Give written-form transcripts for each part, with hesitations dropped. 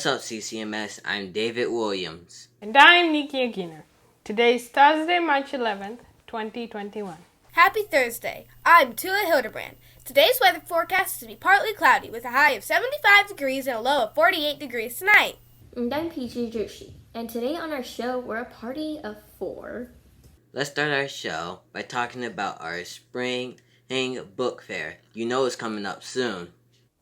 What's up, CCMS? I'm David Williams. And I'm Nikki Aquino. Today is Thursday, March 11th, 2021. Happy Thursday. I'm Tula Hildebrand. Today's weather forecast is to be partly cloudy with a high of 75 degrees and a low of 48 degrees tonight. And I'm PJ Joshi. And today on our show, we're a party of 4. Let's start our show by talking about our spring book fair. You know it's coming up soon.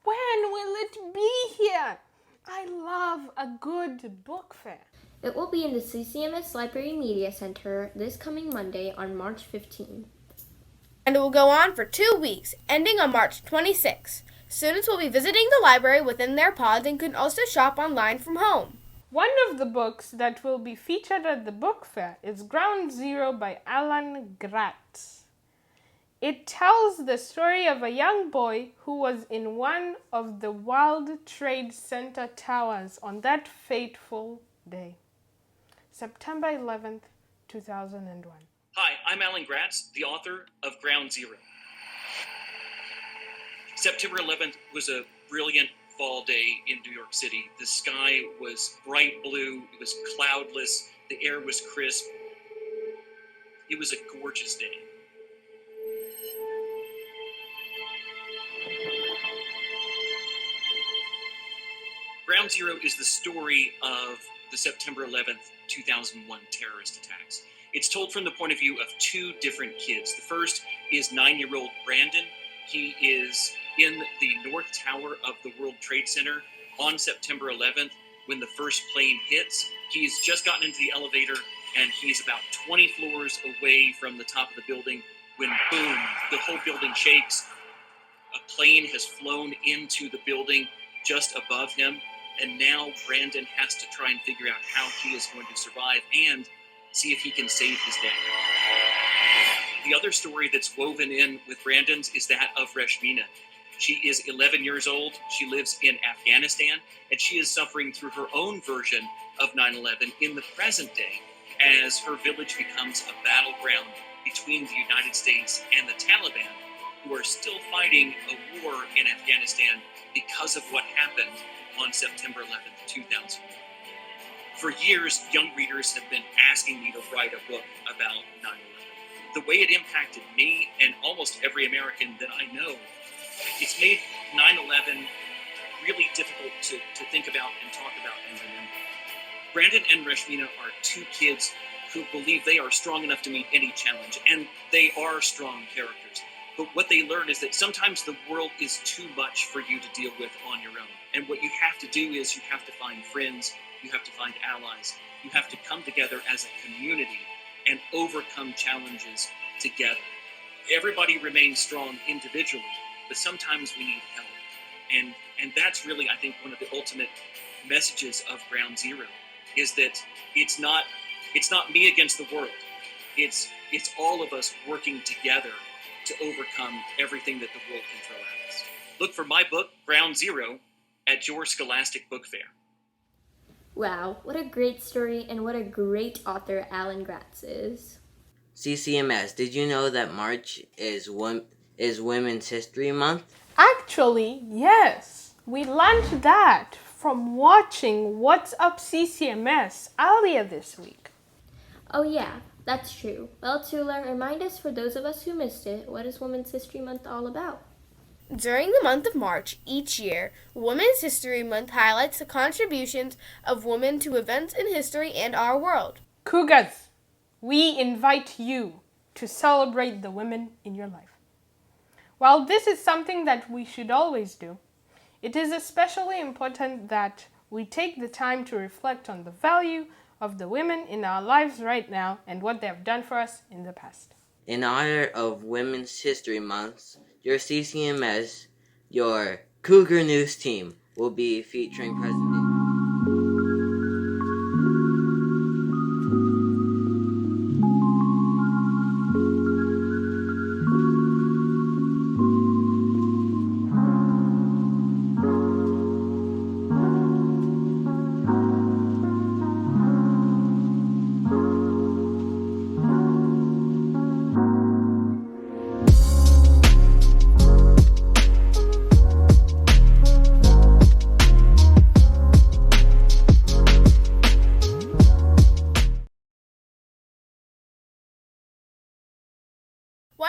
When will it be here? I love a good book fair. It will be in the CCMS Library Media Center this coming Monday on March 15th. And it will go on for 2 weeks, ending on March 26th. Students will be visiting the library within their pods and can also shop online from home. One of the books that will be featured at the book fair is Ground Zero by Alan Gratz. It tells the story of a young boy who was in one of the World Trade Center towers on that fateful day. September 11th, 2001. Hi, I'm Alan Gratz, the author of Ground Zero. September 11th was a brilliant fall day in New York City. The sky was bright blue, it was cloudless, the air was crisp. It was a gorgeous day. Ground Zero is the story of the September 11th, 2001 terrorist attacks. It's told from the point of view of 2 different kids. The first is 9-year-old Brandon. He is in the North Tower of the World Trade Center on September 11th when the first plane hits. He's just gotten into the elevator and he's about 20 floors away from the top of the building when, boom, the whole building shakes. A plane has flown into the building just above him. And now Brandon has to try and figure out how he is going to survive and see if he can save his dad. The other story that's woven in with Brandon's is that of Reshmina. She is 11 years old. She lives in Afghanistan, and she is suffering through her own version of 9/11 in the present day as her village becomes a battleground between the United States and the Taliban, who are still fighting a war in Afghanistan because of what happened on September 11th, 2001. For years, young readers have been asking me to write a book about 9/11. The way it impacted me and almost every American that I know, it's made 9/11 really difficult to think about and talk about and remember. Brandon and Reshmina are 2 kids who believe they are strong enough to meet any challenge, and they are strong characters. But what they learn is that sometimes the world is too much for you to deal with on your own. And what you have to do is you have to find friends, you have to find allies, you have to come together as a community and overcome challenges together. Everybody remains strong individually, but sometimes we need help. And that's really, I think, one of the ultimate messages of Ground Zero, is that it's not me against the world. It's all of us working together to overcome everything that the world can throw at us. Look for my book, Ground Zero, at your Scholastic Book Fair. Wow, what a great story and what a great author Alan Gratz is. CCMS, did you know that March is Women's History Month? Actually, yes. We learned that from watching What's Up CCMS earlier this week. Oh yeah, that's true. Well, Tula, remind us, for those of us who missed it, what is Women's History Month all about? During the month of March each year, Women's History Month highlights the contributions of women to events in history and our world. Cougars, we invite you to celebrate the women in your life. While this is something that we should always do, it is especially important that we take the time to reflect on the value of the women in our lives right now and what they have done for us in the past. In honor of Women's History Month, your CCMS, your Cougar News team, will be featuring President.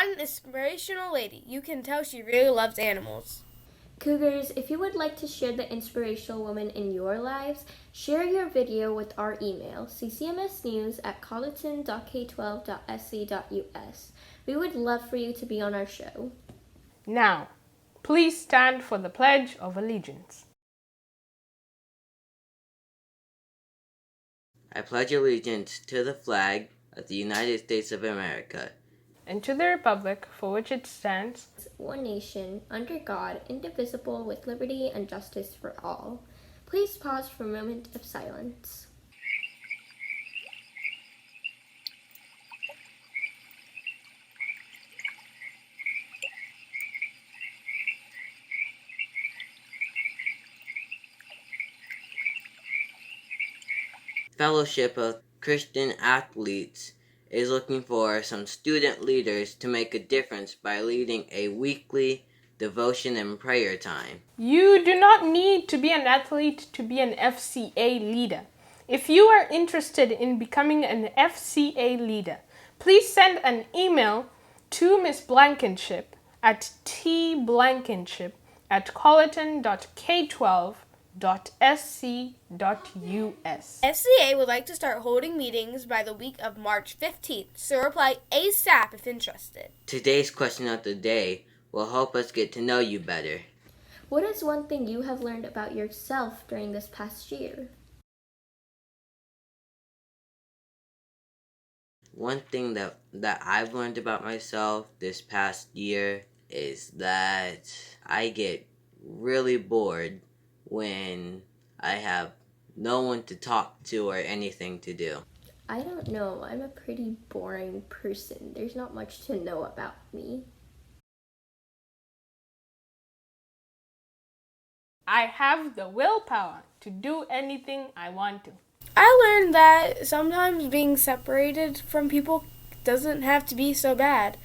What an inspirational lady. You can tell she really loves animals. Cougars, if you would like to share the inspirational woman in your lives, share your video with our email, ccmsnews@colleton.k12.sc.us. We would love for you to be on our show. Now, please stand for the Pledge of Allegiance. I pledge allegiance to the flag of the United States of America And to the republic for which it stands, One nation, under God, indivisible, with liberty and justice for all. Please pause for a moment of silence. Fellowship of Christian Athletes is looking for some student leaders to make a difference by leading a weekly devotion and prayer time. you do not need to be an athlete to be an FCA leader. If you are interested in becoming an FCA leader, please send an email to Miss Blankenship at tblankenship@colleton.k12.sc.us. FCA would like to start holding meetings by the week of March 15th, so reply ASAP if interested. Today's question of the day will help us get to know you better. What is one thing you have learned about yourself during this past year? One thing that I've learned about myself this past year is that I get really bored when I have no one to talk to or anything to do. I don't know. I'm a pretty boring person. There's not much to know about me. I have the willpower to do anything I want to. I learned that sometimes being separated from people doesn't have to be so bad.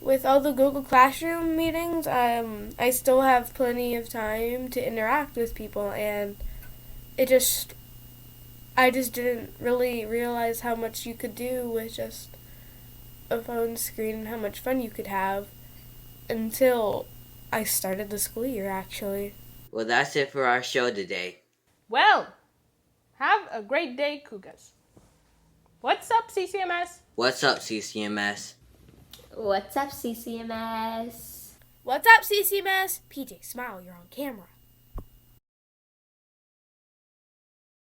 With all the Google Classroom meetings, I still have plenty of time to interact with people, and I just didn't really realize how much you could do with just a phone screen and how much fun you could have until I started the school year, actually. Well, that's it for our show today. Well, have a great day, Cougars. What's up, CCMS? What's up, CCMS? What's up, CCMS? What's up, CCMS? PJ, smile, you're on camera.